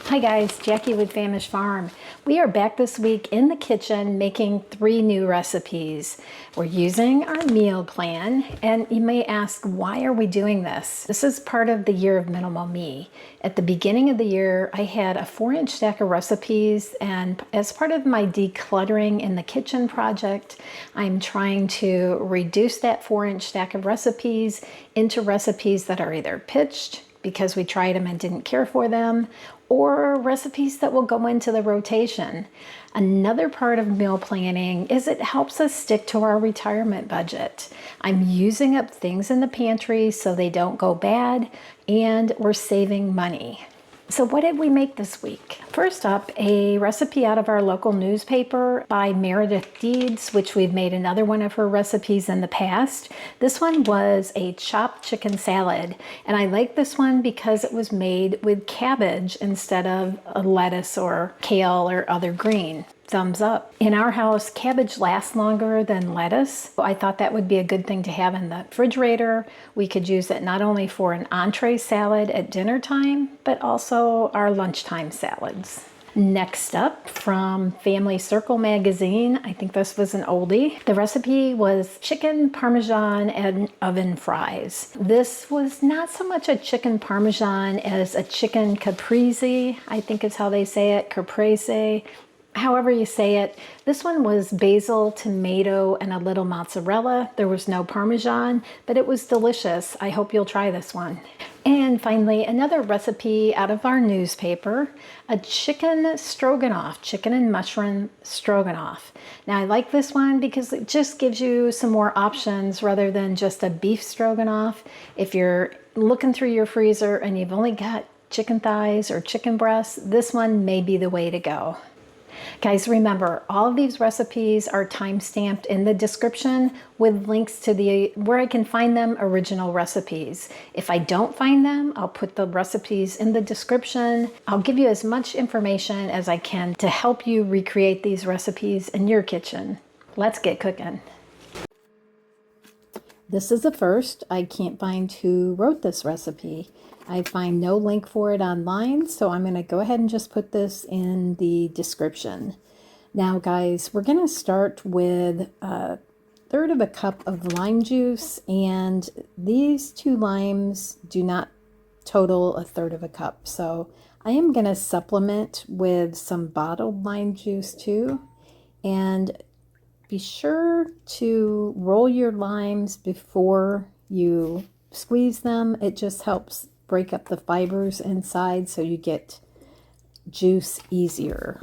Hi guys, Jackie with Famish Farm. We are back this week in the kitchen making 3 new recipes. We're using our meal plan, and you may ask, why are we doing this? This is part of the year of Minimal Me. At the beginning of the year, I had a 4-inch stack of recipes, and as part of my decluttering in the kitchen project, I'm trying to reduce that 4-inch stack of recipes into recipes that are either pitched, because we tried them and didn't care for them, or recipes that will go into the rotation. Another part of meal planning is it helps us stick to our retirement budget. I'm using up things in the pantry so they don't go bad, and we're saving money. So what did we make this week? First up, a recipe out of our local newspaper by Meredith Deeds, which we've made another one of her recipes in the past. This one was a chopped chicken salad, and I like this one because it was made with cabbage instead of a lettuce or kale or other green. Thumbs up. In our house, cabbage lasts longer than lettuce. I thought that would be a good thing to have in the refrigerator. We could use it not only for an entree salad at dinner time, but also our lunchtime salads. Next up, from Family Circle magazine, I think this was an oldie. The recipe was chicken parmesan and oven fries. This was not so much a chicken parmesan as a chicken caprese, I think is how they say it, caprese. However you say it. This one was basil, tomato, and a little mozzarella. There was no Parmesan, but it was delicious. I hope you'll try this one. And finally, another recipe out of our newspaper, a chicken stroganoff, chicken and mushroom stroganoff. Now I like this one because it just gives you some more options rather than just a beef stroganoff. If you're looking through your freezer and you've only got chicken thighs or chicken breasts, this one may be the way to go. Guys, remember, all of these recipes are time-stamped in the description with links to where I can find them original recipes. If I don't find them, I'll put the recipes in the description. I'll give you as much information as I can to help you recreate these recipes in your kitchen. Let's get cooking. This is the first. I can't find who wrote this recipe. I find no link for it online, so I'm going to go ahead and just put this in the description. Now guys, we're going to start with 1/3 of a cup of lime juice, and these 2 limes do not total 1/3 of a cup. So I am going to supplement with some bottled lime juice too. And be sure to roll your limes before you squeeze them. It just helps break up the fibers inside so you get juice easier.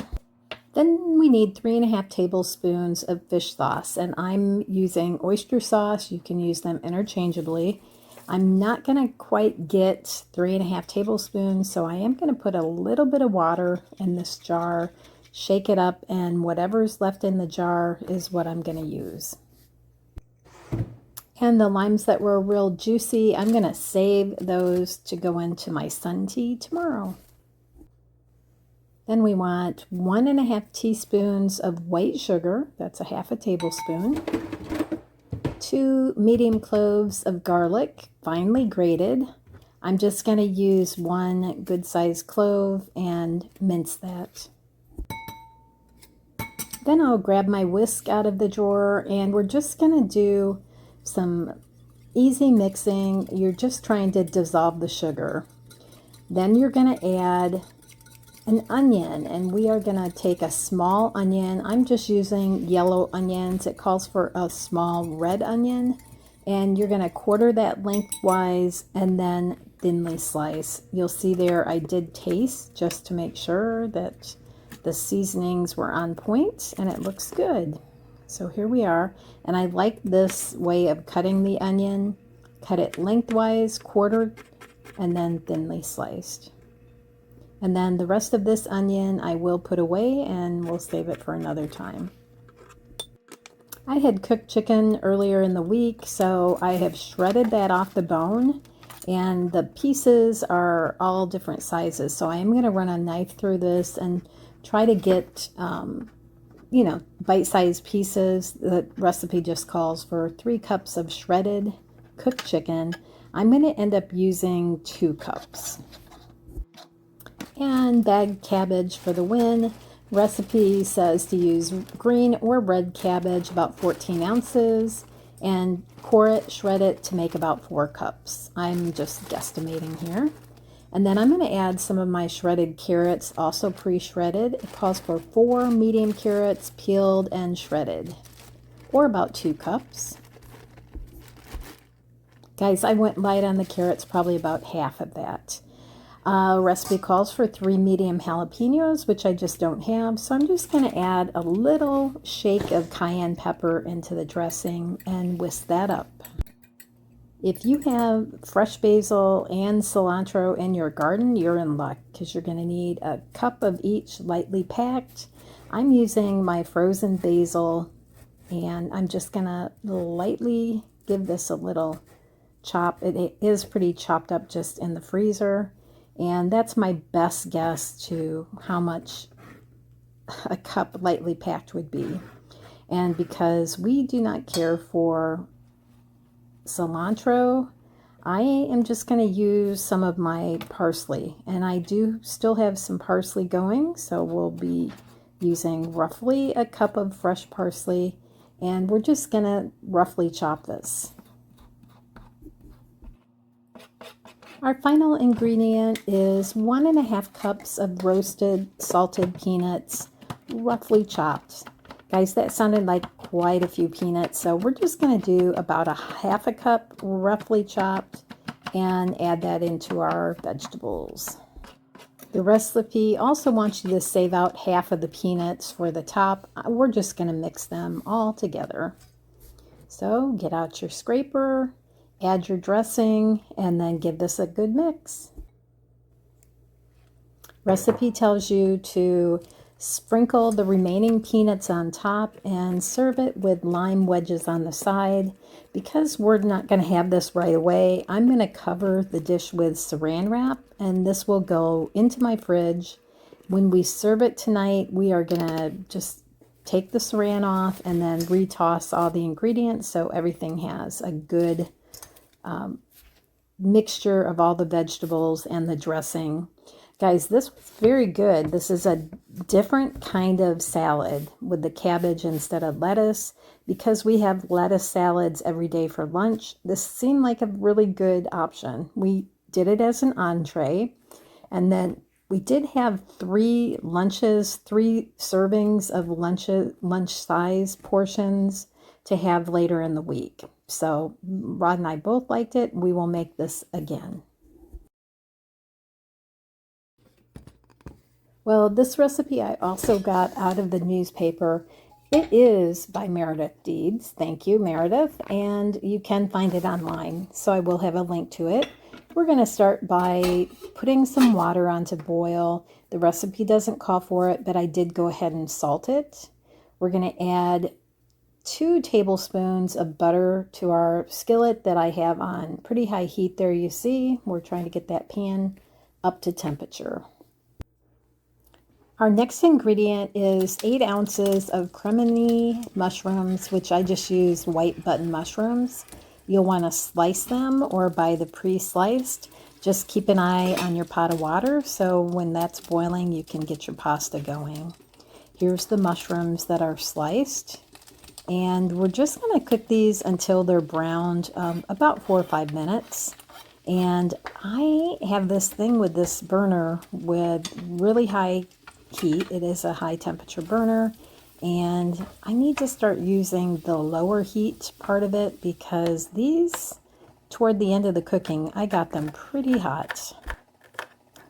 Then we need 3½ tablespoons of fish sauce, and I'm using oyster sauce. You can use them interchangeably. I'm not going to quite get 3½ tablespoons, so I am going to put a little bit of water in this jar, shake it up, and whatever's left in the jar is what I'm going to use. And the limes that were real juicy, I'm going to save those to go into my sun tea tomorrow. Then we want 1½ teaspoons of white sugar. That's a ½ tablespoon. 2 medium cloves of garlic, finely grated. I'm just going to use 1 good-sized clove and mince that. Then I'll grab my whisk out of the drawer, and we're just going to do some easy mixing. You're just trying to dissolve the sugar. Then you're going to add an onion, and we are going to take a small onion. I'm just using yellow onions. It calls for a small red onion, and you're going to quarter that lengthwise and then thinly slice. You'll see there I did taste just to make sure that the seasonings were on point, and it looks good. So here we are, and I like this way of cutting the onion. Cut it lengthwise, quartered, and then thinly sliced. And then the rest of this onion I will put away, and we'll save it for another time. I had cooked chicken earlier in the week, so I have shredded that off the bone, and the pieces are all different sizes. So I am going to run a knife through this and try to get bite-sized pieces. The recipe just calls for 3 cups of shredded cooked chicken. I'm going to end up using 2 cups. And bagged cabbage for the win. Recipe says to use green or red cabbage, about 14 ounces, and core it, shred it to make about 4 cups. I'm just guesstimating here. And then I'm going to add some of my shredded carrots, also pre-shredded. It calls for 4 medium carrots, peeled and shredded, or about 2 cups. Guys, I went light on the carrots, probably about half of that. Recipe calls for 3 medium jalapenos, which I just don't have, so I'm just going to add a little shake of cayenne pepper into the dressing and whisk that up. If you have fresh basil and cilantro in your garden, you're in luck, because you're going to need a cup of each, lightly packed. I'm using my frozen basil, and I'm just going to lightly give this a little chop. It is pretty chopped up just in the freezer. And that's my best guess to how much a cup lightly packed would be. And because we do not care for cilantro, I am just going to use some of my parsley. And I do still have some parsley going, so we'll be using roughly a cup of fresh parsley. And we're just going to roughly chop this. Our final ingredient is 1.5 cups of roasted salted peanuts, roughly chopped. Guys, that sounded like quite a few peanuts, so we're just going to do about a 1/2 cup roughly chopped and add that into our vegetables. The recipe also wants you to save out half of the peanuts for the top. We're just going to mix them all together. So get out your scraper, add your dressing, and then give this a good mix. Recipe tells you to sprinkle the remaining peanuts on top and serve it with lime wedges on the side. Because we're not going to have this right away, I'm going to cover the dish with saran wrap, and this will go into my fridge. When we serve it tonight, we are going to just take the saran off and then retoss all the ingredients so everything has a good mixture of all the vegetables and the dressing. Guys, this was very good. This is a different kind of salad with the cabbage instead of lettuce. Because we have lettuce salads every day for lunch, this seemed like a really good option. We did it as an entree, and then we did have 3 servings of lunch size portions to have later in the week. So Rod and I both liked it. We will make this again. Well, this recipe I also got out of the newspaper. It is by Meredith Deeds. Thank you, Meredith. And you can find it online, so I will have a link to it. We're going to start by putting some water on to boil. The recipe doesn't call for it, but I did go ahead and salt it. We're going to add 2 tablespoons of butter to our skillet that I have on pretty high heat there. You see, we're trying to get that pan up to temperature. Our next ingredient is 8 ounces of cremini mushrooms, which I just used white button mushrooms. You'll want to slice them or buy the pre-sliced. Just keep an eye on your pot of water so when that's boiling you can get your pasta going. Here's the mushrooms that are sliced. And we're just going to cook these until they're browned, about 4 or 5 minutes. And I have this thing with this burner with really high heat. It is a high temperature burner. And I need to start using the lower heat part of it because these, toward the end of the cooking, I got them pretty hot.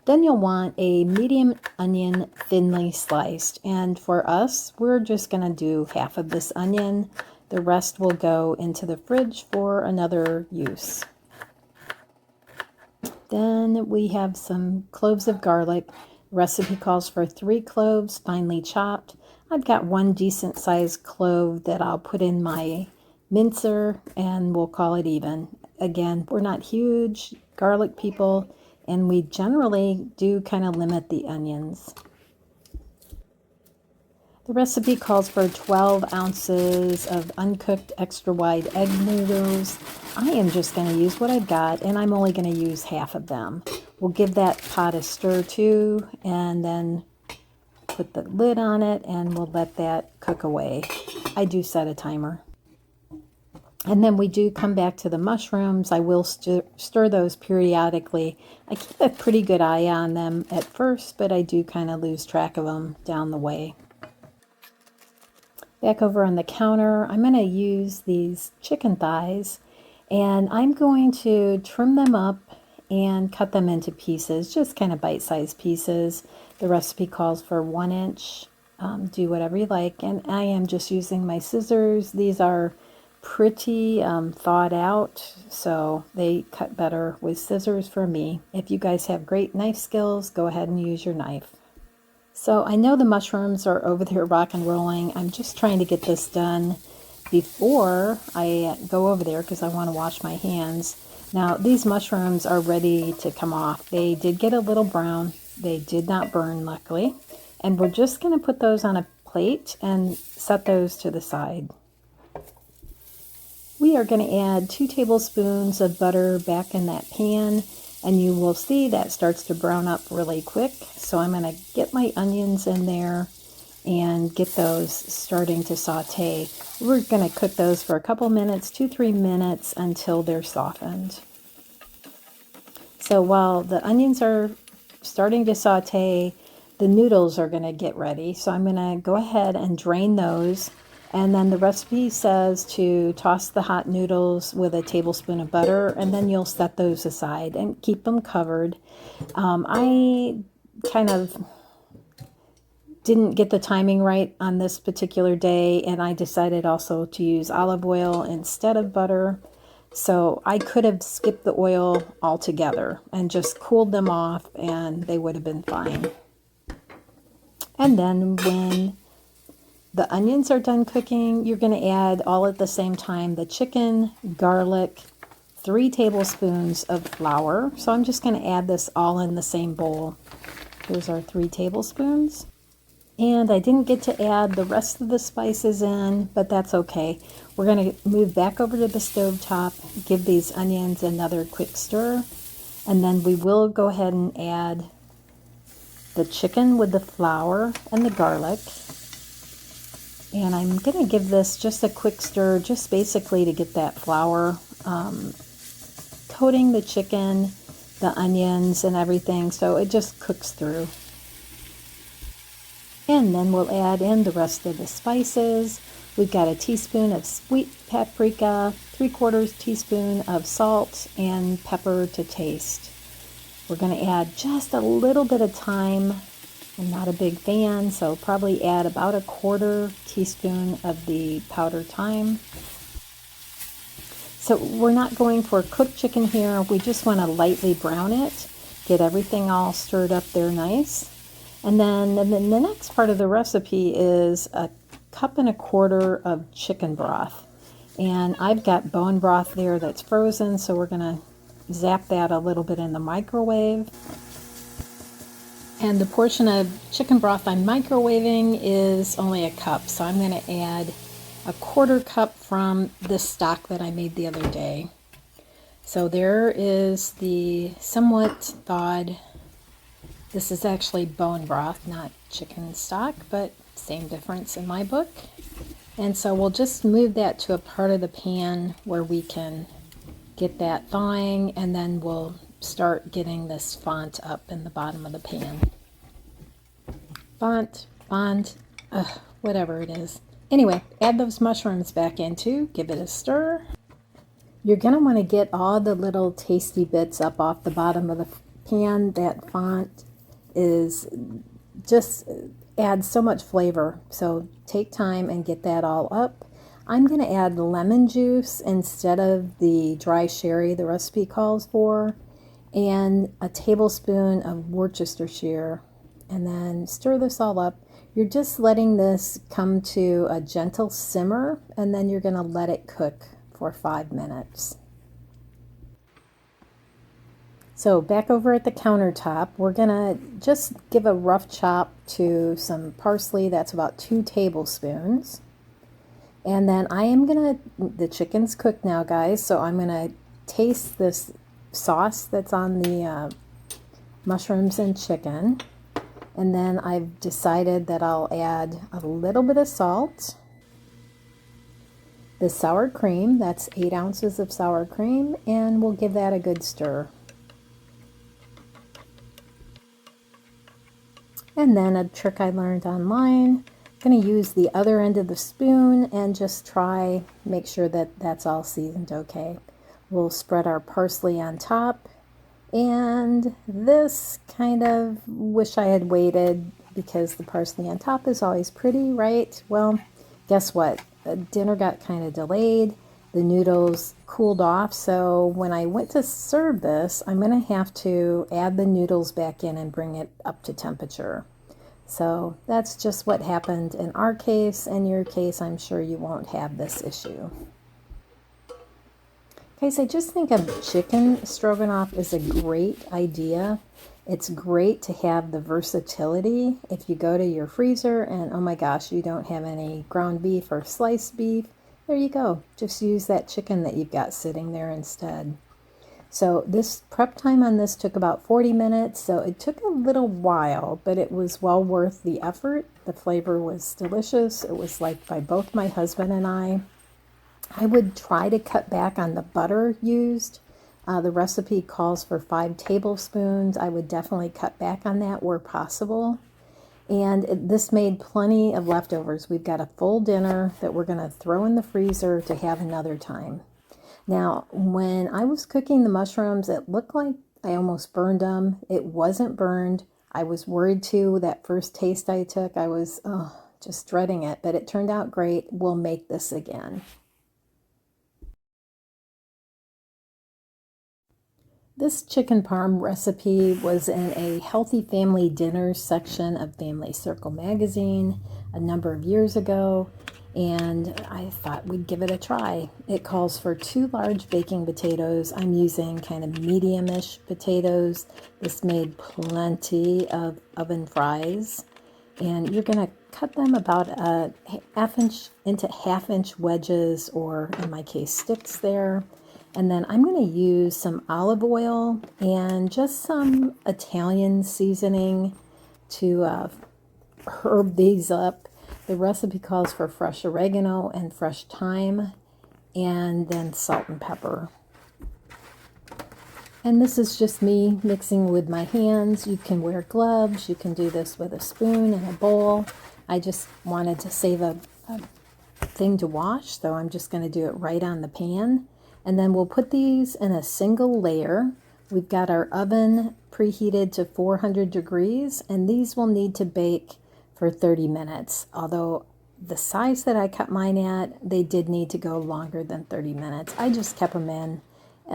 Then you'll want a medium onion thinly sliced. And for us, we're just going to do half of this onion. The rest will go into the fridge for another use. Then we have some cloves of garlic. Recipe calls for 3 cloves, finely chopped. I've got 1 decent sized clove that I'll put in my mincer and we'll call it even. Again, we're not huge garlic people, and we generally do kind of limit the onions. The recipe calls for 12 ounces of uncooked extra wide egg noodles. I am just going to use what I've got, and I'm only going to use half of them. We'll give that pot a stir too, and then put the lid on it, and we'll let that cook away. I do set a timer. And then we do come back to the mushrooms. I will stir those periodically. I keep a pretty good eye on them at first, but I do kind of lose track of them down the way. Back over on the counter, I'm going to use these chicken thighs, and I'm going to trim them up and cut them into pieces, just kind of bite-sized pieces. The recipe calls for 1 inch. Do whatever you like, and I am just using my scissors. These are pretty thawed out, so they cut better with scissors for me. If you guys have great knife skills, go ahead and use your knife. So I know the mushrooms are over there rock and rolling. I'm just trying to get this done before I go over there because I want to wash my hands. Now these mushrooms are ready to come off. They did get a little brown. They did not burn, luckily. And we're just going to put those on a plate and set those to the side. We are going to add 2 tablespoons of butter back in that pan, and you will see that starts to brown up really quick. So I'm going to get my onions in there and get those starting to saute. We're going to cook those for a couple minutes, 2-3 minutes, until they're softened. So while the onions are starting to saute, the noodles are going to get ready. So I'm going to go ahead and drain those. And then the recipe says to toss the hot noodles with a tablespoon of butter, and then you'll set those aside and keep them covered. I kind of didn't get the timing right on this particular day, and I decided also to use olive oil instead of butter. So I could have skipped the oil altogether and just cooled them off, and they would have been fine. And then when the onions are done cooking, you're going to add all at the same time the chicken, garlic, 3 tablespoons of flour. So I'm just going to add this all in the same bowl. Here's our 3 tablespoons. And I didn't get to add the rest of the spices in, but that's okay. We're going to move back over to the stove top, give these onions another quick stir, and then we will go ahead and add the chicken with the flour and the garlic. And I'm going to give this just a quick stir, just basically to get that flour coating the chicken, the onions, and everything, so it just cooks through. And then we'll add in the rest of the spices. We've got a teaspoon of sweet paprika, 3/4 teaspoon of salt, and pepper to taste. We're going to add just a little bit of thyme. I'm not a big fan, so probably add about 1/4 teaspoon of the powdered thyme. So we're not going for cooked chicken here. We just want to lightly brown it, get everything all stirred up there nice. And then the next part of the recipe is 1.25 cups of chicken broth. And I've got bone broth there that's frozen, so we're going to zap that a little bit in the microwave. And the portion of chicken broth I'm microwaving is only 1 cup, so I'm going to add 1/4 cup from the stock that I made the other day. So there is the somewhat thawed, this is actually bone broth, not chicken stock, but same difference in my book. And so we'll just move that to a part of the pan where we can get that thawing, and then we'll start getting this font up in the bottom of the pan. Font, whatever it is. Anyway, add those mushrooms back in too, give it a stir. You're going to want to get all the little tasty bits up off the bottom of the pan. That font is just adds so much flavor, so take time and get that all up. I'm going to add lemon juice instead of the dry sherry the recipe calls for, and a tablespoon of Worcestershire, and then stir this all up. You're just letting this come to a gentle simmer, and then you're going to let it cook for 5 minutes. So back over at the countertop, we're going to just give a rough chop to some parsley. That's about 2 tablespoons. And then I am going to, the chicken's cooked now, guys, so I'm going to taste this sauce that's on the mushrooms and chicken. And then I've decided that I'll add a little bit of salt. The sour cream, that's 8 ounces of sour cream, and we'll give that a good stir. And then a trick I learned online, I'm going to use the other end of the spoon and just make sure that that's all seasoned okay. We'll spread our parsley on top. And this kind of wish I had waited because the parsley on top is always pretty, right? Well, guess what? Dinner got kind of delayed. The noodles cooled off. So when I went to serve this, I'm going to have to add the noodles back in and bring it up to temperature. So that's just what happened in our case. In your case, I'm sure you won't have this issue. Okay, so I just think a chicken stroganoff is a great idea. It's great to have the versatility. If you go to your freezer and, oh my gosh, you don't have any ground beef or sliced beef, there you go. Just use that chicken that you've got sitting there instead. So this prep time on this took about 40 minutes, so it took a little while, but it was well worth the effort. The flavor was delicious. It was liked by both my husband and I. I would try to cut back on the butter used. The recipe calls for 5 tablespoons. I would definitely cut back on that where possible. And this made plenty of leftovers. We've got a full dinner that we're going to throw in the freezer to have another time. Now, when I was cooking the mushrooms, it looked like I almost burned them. It wasn't burned. I was worried too. That first taste I took, I was just dreading it, but it turned out great. We'll make this again. This chicken parm recipe was in a healthy family dinners section of Family Circle magazine a number of years ago, and I thought we'd give it a try. It calls for 2 large baking potatoes. I'm using kind of medium-ish potatoes. This made plenty of oven fries, and you're going to cut them about a ½ inch into ½ inch wedges, or in my case sticks there. And then I'm going to use some olive oil and just some Italian seasoning to herb these up. The recipe calls for fresh oregano and fresh thyme, and then salt and pepper. And this is just me mixing with my hands. You can wear gloves. You can do this with a spoon and a bowl. I just wanted to save a thing to wash, so I'm just going to do it right on the pan. And then we'll put these in a single layer. We've got our oven preheated to 400 degrees, and these will need to bake for 30 minutes. Although the size that I cut mine at, they did need to go longer than 30 minutes. I just kept them in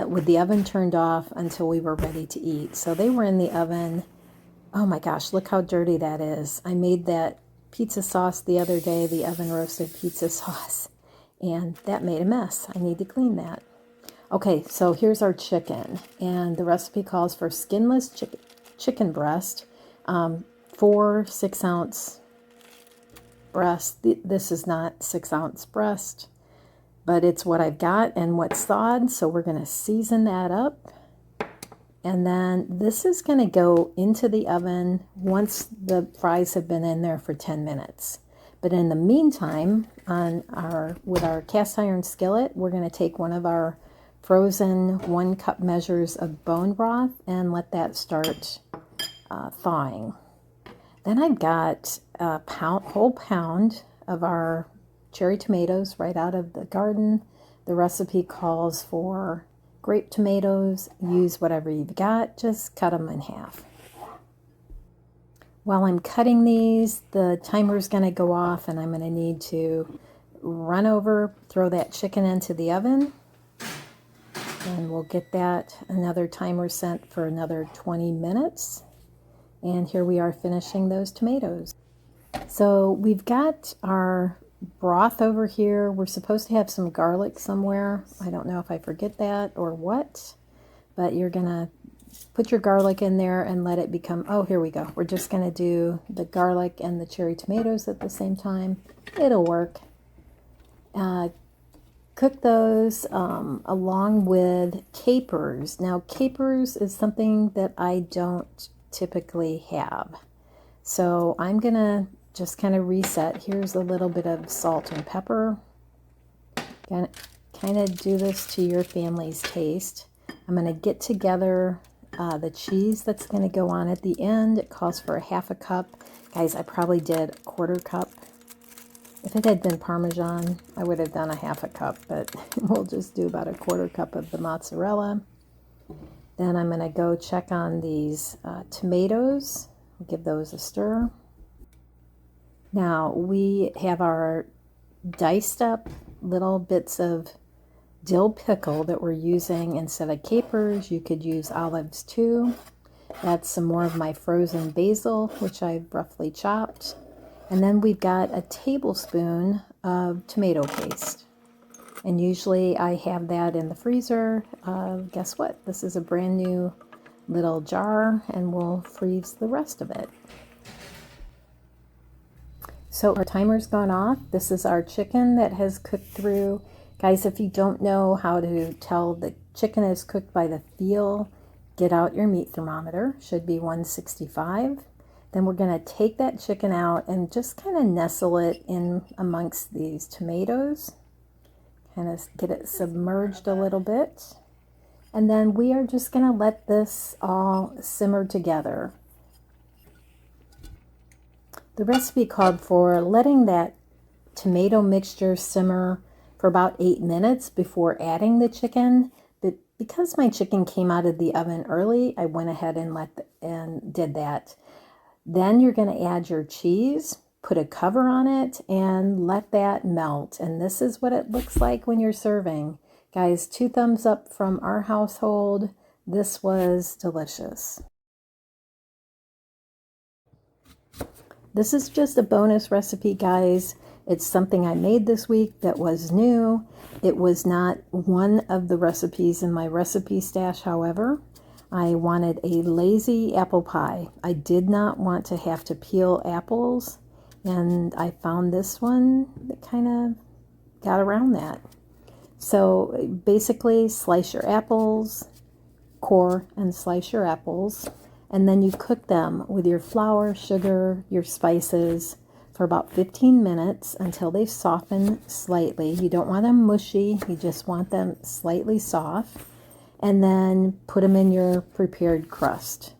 with the oven turned off until we were ready to eat. So they were in the oven. Oh my gosh, look how dirty that is. I made that pizza sauce the other day, the oven roasted pizza sauce, and that made a mess. I need to clean that. Okay, so here's our chicken, and the recipe calls for skinless chicken breast, 4 6-ounce breasts. This is not 6-ounce breast, but it's what I've got and what's thawed, so we're going to season that up. And then this is going to go into the oven once the fries have been in there for 10 minutes. But in the meantime, with our cast iron skillet, we're going to take one of our frozen 1 cup measures of bone broth and let that start thawing. Then I've got a whole pound of our cherry tomatoes right out of the garden. The recipe calls for grape tomatoes. Use whatever you've got, just cut them in half. While I'm cutting these, the timer's going to go off, and I'm going to need to run over, throw that chicken into the oven. And we'll get that another timer set for another 20 minutes. And here we are finishing those tomatoes. So we've got our broth over here. We're supposed to have some garlic somewhere. I don't know if I forget that or what, but you're going to put your garlic in there and let it become, oh, here we go. We're just going to do the garlic and the cherry tomatoes at the same time. It'll work. Cook those along with capers. Now, capers is something that I don't typically have. So I'm gonna just kind of reset. Here's a little bit of salt and pepper. Gonna kind of do this to your family's taste. I'm gonna get together the cheese that's gonna go on at the end. It calls for a half a cup. Guys, I probably did a quarter cup. If it had been Parmesan, I would have done a half a cup, but we'll just do about a quarter cup of the mozzarella. Then I'm gonna go check on these tomatoes. Give those a stir. Now we have our diced up little bits of dill pickle that we're using instead of capers. You could use olives too. That's some more of my frozen basil, which I've roughly chopped. And then we've got a tablespoon of tomato paste. And usually I have that in the freezer. Guess what? This is a brand new little jar, and we'll freeze the rest of it. So our timer's gone off. This is our chicken that has cooked through. Guys, if you don't know how to tell the chicken is cooked by the feel, get out your meat thermometer. Should be 165. Then we're going to take that chicken out and just kind of nestle it in amongst these tomatoes. Kind of get it submerged a little bit. And then we are just going to let this all simmer together. The recipe called for letting that tomato mixture simmer for about 8 minutes before adding the chicken. But because my chicken came out of the oven early, I went ahead and did that. Then you're going to add your cheese, put a cover on it, and let that melt. And this is what it looks like when you're serving. Guys, 2 thumbs up from our household. This was delicious. This is just a bonus recipe, guys. It's something I made this week that was new. It was not one of the recipes in my recipe stash, however. I wanted a lazy apple pie. I did not want to have to peel apples, and I found this one that kind of got around that. So basically, slice your apples, core and slice your apples, and then you cook them with your flour, sugar, your spices for about 15 minutes until they soften slightly. You don't want them mushy, you just want them slightly soft. And then put them in your prepared crust.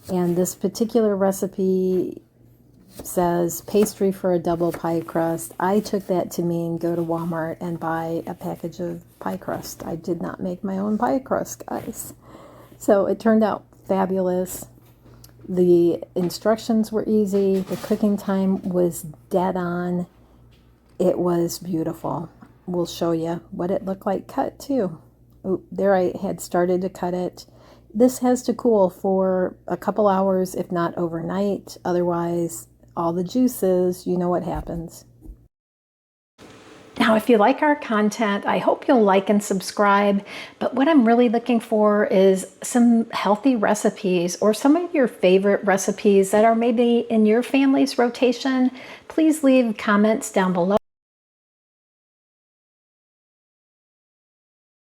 And this particular recipe says pastry for a double pie crust. I took that to mean go to Walmart and buy a package of pie crust. I did not make my own pie crust, guys. So it turned out fabulous. The instructions were easy. The cooking time was dead on. It was beautiful. We'll show you what it looked like cut too. Oh, there I had started to cut it. This has to cool for a couple hours, if not overnight. Otherwise, all the juices, you know what happens. Now, if you like our content, I hope you'll like and subscribe. But what I'm really looking for is some healthy recipes or some of your favorite recipes that are maybe in your family's rotation. Please leave comments down below.